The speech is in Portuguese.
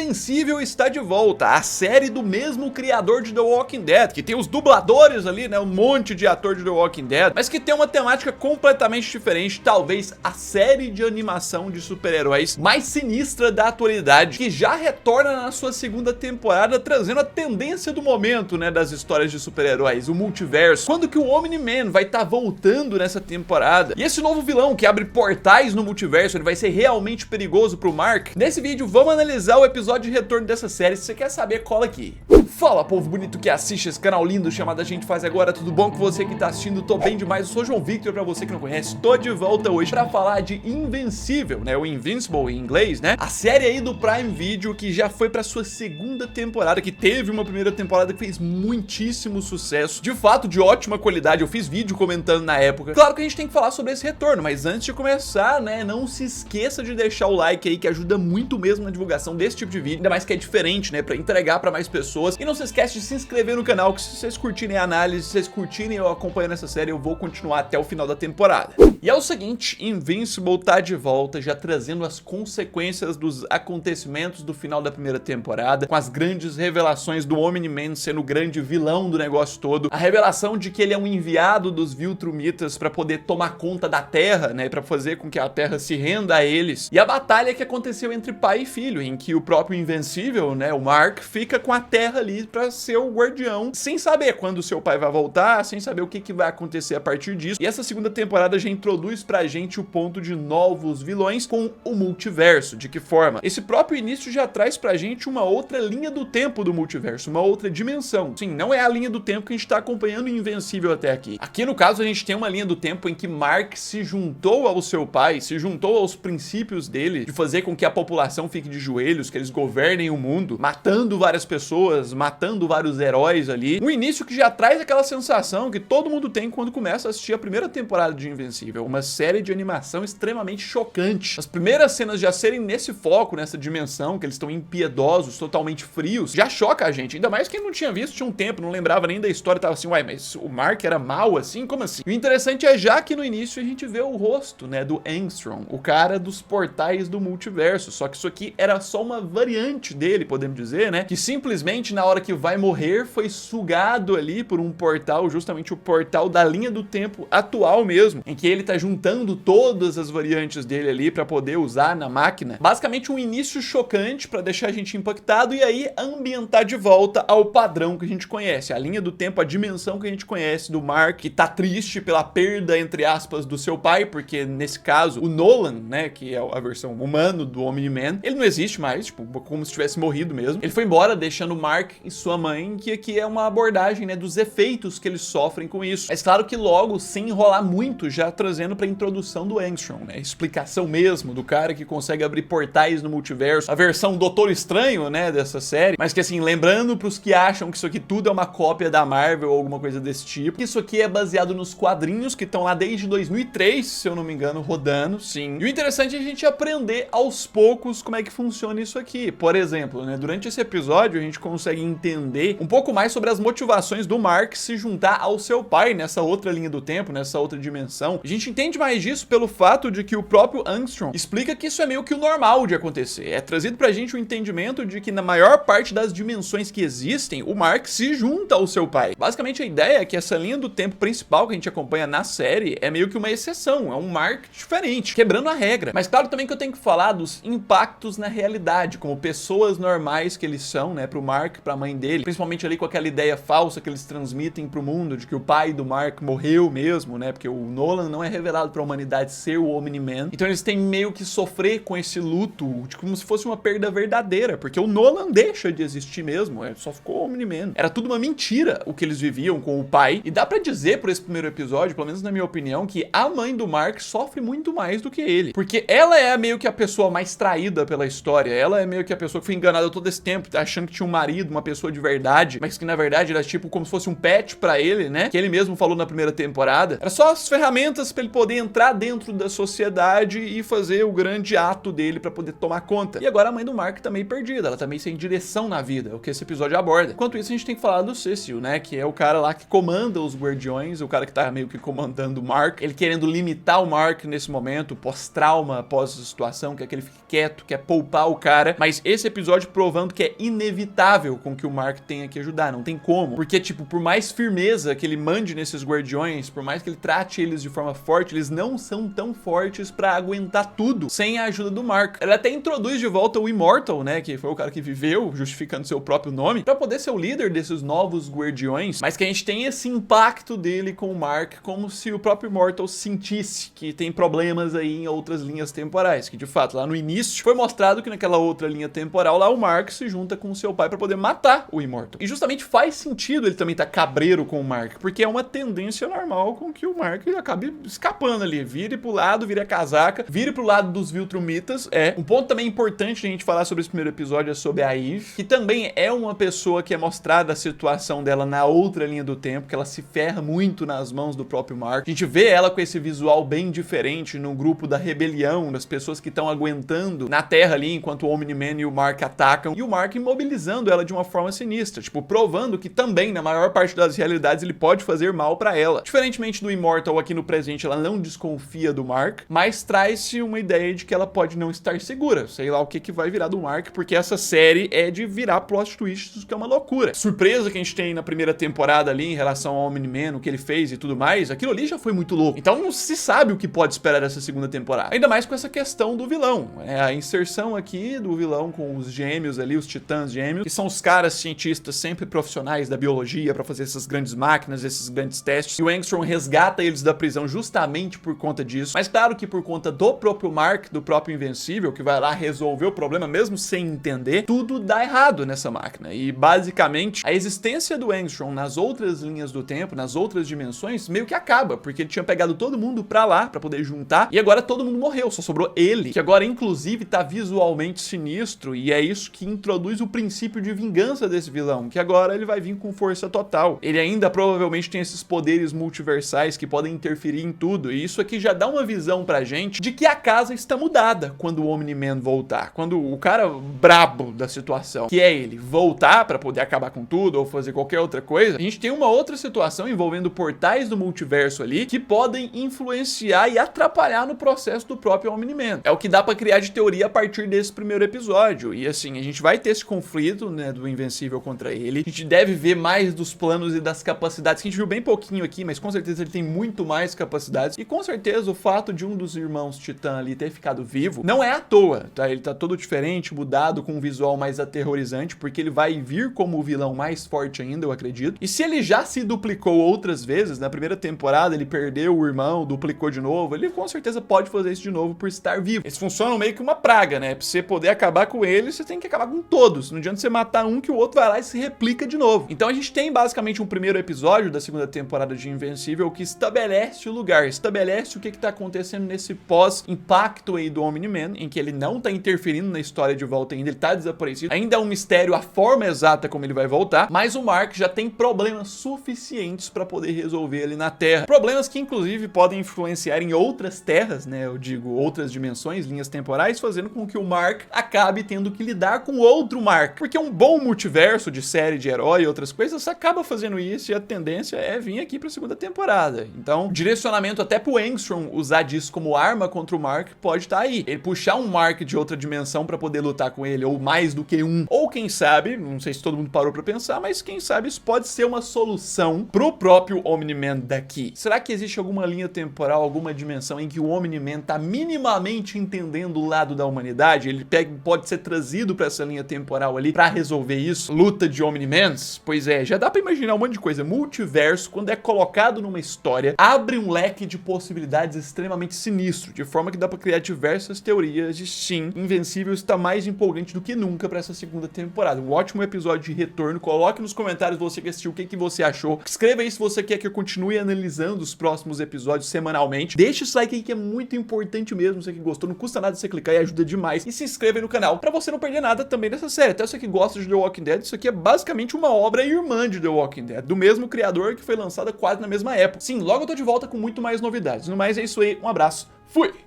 Invencível está de volta, a série do mesmo criador de The Walking Dead, que tem os dubladores ali, né, um monte de ator de The Walking Dead, mas que tem uma temática completamente diferente, talvez a série de animação de super-heróis mais sinistra da atualidade, que já retorna na sua segunda temporada, trazendo a tendência do momento, né, das histórias de super-heróis, o multiverso. Quando que o Omni-Man vai estar voltando nessa temporada? E esse novo vilão que abre portais no multiverso, ele vai ser realmente perigoso pro Mark? Nesse vídeo vamos analisar o episódio de retorno dessa série. Se você quer saber, cola aqui. Fala, povo bonito que assiste esse canal lindo chamado A Gente Faz Agora, tudo bom com você que tá assistindo? Tô bem demais, eu sou João Victor, pra você que não conhece, tô de volta hoje pra falar de Invencível, né, o Invincible em inglês, né, a série aí do Prime Video que já foi pra sua segunda temporada, que teve uma primeira temporada que fez muitíssimo sucesso, de fato de ótima qualidade, eu fiz vídeo comentando na época. Claro que a gente tem que falar sobre esse retorno, mas antes de começar, né, não se esqueça de deixar o like aí, que ajuda muito mesmo na divulgação desse tipo de vídeo, ainda mais que é diferente, né, pra entregar pra mais pessoas. E não se esquece de se inscrever no canal, que se vocês curtirem a análise, se vocês curtirem eu acompanhando essa série, eu vou continuar até o final da temporada. E é o seguinte, Invincible tá de volta, já trazendo as consequências dos acontecimentos do final da primeira temporada, com as grandes revelações do Omni-Man sendo o grande vilão do negócio todo, a revelação de que ele é um enviado dos Viltrumitas pra poder tomar conta da Terra, né, pra fazer com que a Terra se renda a eles, e a batalha que aconteceu entre pai e filho, em que o próprio Invencível, né, o Mark, fica com a Terra ali pra ser o guardião, sem saber quando o seu pai vai voltar, sem saber o que vai acontecer a partir disso. E essa segunda temporada já introduz pra gente o ponto de novos vilões com o multiverso. De que forma? Esse próprio início já traz pra gente uma outra linha do tempo do multiverso, uma outra dimensão. Sim, não é a linha do tempo que a gente tá acompanhando em Invencível até aqui. Aqui no caso a gente tem uma linha do tempo em que Mark se juntou ao seu pai, se juntou aos princípios dele, de fazer com que a população fique de joelhos, que eles governem o mundo, matando várias pessoas, matando vários heróis ali. Um início que já traz aquela sensação que todo mundo tem quando começa a assistir a primeira temporada de Invencível, uma série de animação extremamente chocante. As primeiras cenas já serem nesse foco, nessa dimensão, que eles estão impiedosos, totalmente frios, já choca a gente, ainda mais quem não tinha visto tinha um tempo, não lembrava nem da história, tava assim, uai, mas o Mark era mal assim? Como assim? E o interessante é já que no início a gente vê o rosto, né, do Angstrom, o cara dos portais do multiverso, só que isso aqui era só uma variante dele, podemos dizer, né, que simplesmente na hora que vai morrer foi sugado ali por um portal, justamente o portal da linha do tempo atual mesmo, em que ele tá juntando todas as variantes dele ali pra poder usar na máquina. Basicamente um início chocante pra deixar a gente impactado e aí ambientar de volta ao padrão que a gente conhece, a linha do tempo, a dimensão que a gente conhece do Mark, que tá triste pela perda, entre aspas, do seu pai, porque nesse caso o Nolan, né, que é a versão humana do Omni-Man, ele não existe mais, tipo, como se tivesse morrido mesmo. Ele foi embora deixando o Mark e sua mãe, que aqui é uma abordagem, né, dos efeitos que eles sofrem com isso. Mas claro que logo, sem enrolar muito, já trazendo pra introdução do Angstrom, né, explicação mesmo do cara que consegue abrir portais no multiverso, a versão Doutor Estranho, né, dessa série, mas que assim, lembrando pros que acham que isso aqui tudo é uma cópia da Marvel ou alguma coisa desse tipo, isso aqui é baseado nos quadrinhos que estão lá desde 2003, se eu não me engano, rodando, sim. E o interessante é a gente aprender aos poucos como é que funciona isso aqui. Por exemplo, né, durante esse episódio a gente consegue entender um pouco mais sobre as motivações do Mark se juntar ao seu pai nessa outra linha do tempo, nessa outra dimensão. A gente entende mais disso pelo fato de que o próprio Angstrom explica que isso é meio que o normal de acontecer. É trazido pra gente o entendimento de que na maior parte das dimensões que existem, o Mark se junta ao seu pai. Basicamente a ideia é que essa linha do tempo principal que a gente acompanha na série é meio que uma exceção, é um Mark diferente, quebrando a regra. Mas claro também que eu tenho que falar dos impactos na realidade, como pessoas normais que eles são, né, pro Mark, pra mãe dele, principalmente ali com aquela ideia falsa que eles transmitem pro mundo de que o pai do Mark morreu mesmo, né, porque o Nolan não é revelado pra humanidade ser o Omni-Man. Então eles têm meio que sofrer com esse luto, como se fosse uma perda verdadeira, porque o Nolan deixa de existir mesmo, só ficou Omni-Man. Era tudo uma mentira o que eles viviam com o pai, e dá pra dizer por esse primeiro episódio, pelo menos na minha opinião, que a mãe do Mark sofre muito mais do que ele, porque ela é meio que a pessoa mais traída pela história, ela é meio que a pessoa que foi enganada todo esse tempo, achando que tinha um marido, uma pessoa de verdade, mas que na verdade era tipo como se fosse um pet pra ele, né, que ele mesmo falou na primeira temporada. Era só as ferramentas pra ele poder entrar dentro da sociedade e fazer o grande ato dele pra poder tomar conta. E agora a mãe do Mark tá meio perdida, ela tá meio sem direção na vida, o que esse episódio aborda. Enquanto isso a gente tem que falar do Cecil, né, que é o cara lá que comanda os Guardiões, o cara que tá meio que comandando o Mark, ele querendo limitar o Mark nesse momento, pós-trauma, pós-situação, quer que ele fique quieto, quer poupar o cara, mas mas esse episódio provando que é inevitável com que o Mark tenha que ajudar, não tem como. Porque, tipo, por mais firmeza que ele mande nesses guardiões, por mais que ele trate eles de forma forte, eles não são tão fortes pra aguentar tudo sem a ajuda do Mark. Ele até introduz de volta o Immortal, né, que foi o cara que viveu, justificando seu próprio nome, pra poder ser o líder desses novos guardiões, mas que a gente tem esse impacto dele com o Mark, como se o próprio Immortal sentisse que tem problemas aí em outras linhas temporais, que de fato, lá no início, foi mostrado que naquela outra linha temporal, lá o Mark se junta com o seu pai pra poder matar o Immortal. E justamente faz sentido ele também tá cabreiro com o Mark, porque é uma tendência normal com que o Mark acabe escapando ali, vire pro lado, vire a casaca, vire pro lado dos Viltrumitas. Um ponto também importante a gente falar sobre esse primeiro episódio é sobre a Eve, que também é uma pessoa que é mostrada a situação dela na outra linha do tempo, que ela se ferra muito nas mãos do próprio Mark. A gente vê ela com esse visual bem diferente no grupo da rebelião, das pessoas que estão aguentando na Terra ali, enquanto o Omni-Man e o Mark atacam, e o Mark imobilizando ela de uma forma sinistra, tipo, provando que também, na maior parte das realidades, ele pode fazer mal pra ela. Diferentemente do Immortal aqui no presente, ela não desconfia do Mark, mas traz-se uma ideia de que ela pode não estar segura, sei lá o que vai virar do Mark, porque essa série é de virar plot twists, que é uma loucura. Surpresa que a gente tem na primeira temporada ali, em relação ao Omni-Man, o que ele fez e tudo mais, aquilo ali já foi muito louco. Então não se sabe o que pode esperar dessa segunda temporada. Ainda mais com essa questão do vilão. A inserção aqui do vilão com os gêmeos ali, os titãs gêmeos, que são os caras cientistas sempre profissionais da biologia pra fazer essas grandes máquinas, esses grandes testes. E o Angstrom resgata eles da prisão justamente por conta disso. Mas claro que por conta do próprio Mark, do próprio Invencível, que vai lá resolver o problema mesmo sem entender, tudo dá errado nessa máquina. E basicamente a existência do Angstrom nas outras linhas do tempo, nas outras dimensões, meio que acaba, porque ele tinha pegado todo mundo pra lá, pra poder juntar, e agora todo mundo morreu, só sobrou ele, que agora inclusive tá visualmente sinistro, e é isso que introduz o princípio de vingança desse vilão, que agora ele vai vir com força total. Ele ainda provavelmente tem esses poderes multiversais que podem interferir em tudo, e isso aqui já dá uma visão pra gente de que a casa está mudada quando o Omni-Man voltar, quando o cara brabo da situação, que é ele, voltar pra poder acabar com tudo, ou fazer qualquer outra coisa, a gente tem uma outra situação envolvendo portais do multiverso ali, que podem influenciar e atrapalhar no processo do próprio Omni-Man. É o que dá pra criar de teoria a partir desse primeiro episódio, e assim, a gente vai ter esse conflito, né, do Invencível contra ele, a gente deve ver mais dos planos e das capacidades, que a gente viu bem pouquinho aqui, mas com certeza ele tem muito mais capacidades, e com certeza o fato de um dos irmãos Titã ali ter ficado vivo, não é à toa, tá? Ele tá todo diferente, mudado, com um visual mais aterrorizante, porque ele vai vir como o vilão mais forte ainda, eu acredito, e se ele já se duplicou outras vezes, na primeira temporada ele perdeu o irmão, duplicou de novo, ele com certeza pode fazer isso de novo por estar vivo. Eles funcionam meio que uma praga, né? Pra você poder acabar com ele, você tem que acabar com todos. Não adianta você matar um que o outro vai lá e se replica de novo. Então a gente tem basicamente um primeiro episódio da segunda temporada de Invencível que estabelece o lugar, estabelece o que tá acontecendo nesse pós-impacto aí do Omni-Man, em que ele não tá interferindo na história de volta ainda, ele tá desaparecido. Ainda é um mistério a forma exata como ele vai voltar, mas o Mark já tem problemas suficientes pra poder resolver ali na Terra. Problemas que inclusive podem influenciar em outras terras, né? Eu digo outras dimensões, linhas temporais, fazendo com que o Mark acabe tendo que lidar com outro Mark. Porque um bom multiverso de série de herói e outras coisas acaba fazendo isso, e a tendência é vir aqui pra segunda temporada. Então, direcionamento até pro Angstrom usar disso como arma contra o Mark pode estar aí. Ele puxar um Mark de outra dimensão pra poder lutar com ele, ou mais do que um. Ou quem sabe, não sei se todo mundo parou pra pensar, mas quem sabe isso pode ser uma solução pro próprio Omni-Man daqui. Será que existe alguma linha temporal, alguma dimensão em que o Omni-Man tá minimamente entendendo o lado da humanidade? Ele pode ser trazido pra essa linha temporal ali pra resolver isso? Luta de Omni-Mans? Pois é, já dá pra imaginar um monte de coisa. Multiverso, quando é colocado numa história, abre um leque de possibilidades extremamente sinistro, de forma que dá pra criar diversas teorias de sim, Invencível está mais empolgante do que nunca pra essa segunda temporada. Um ótimo episódio de retorno. Coloque nos comentários você que assistiu, o que você achou. Escreva aí se você quer que eu continue analisando os próximos episódios semanalmente. Deixa esse like aí que é muito importante mesmo. Você que gostou, não custa nada você clicar e ajuda demais. E se inscreva aí no canal pra você não perder nada também dessa série. Até você que gosta de The Walking Dead, isso aqui é basicamente uma obra irmã de The Walking Dead, do mesmo criador, que foi lançada quase na mesma época. Sim, logo eu tô de volta com muito mais novidades. No mais é isso aí, um abraço, fui!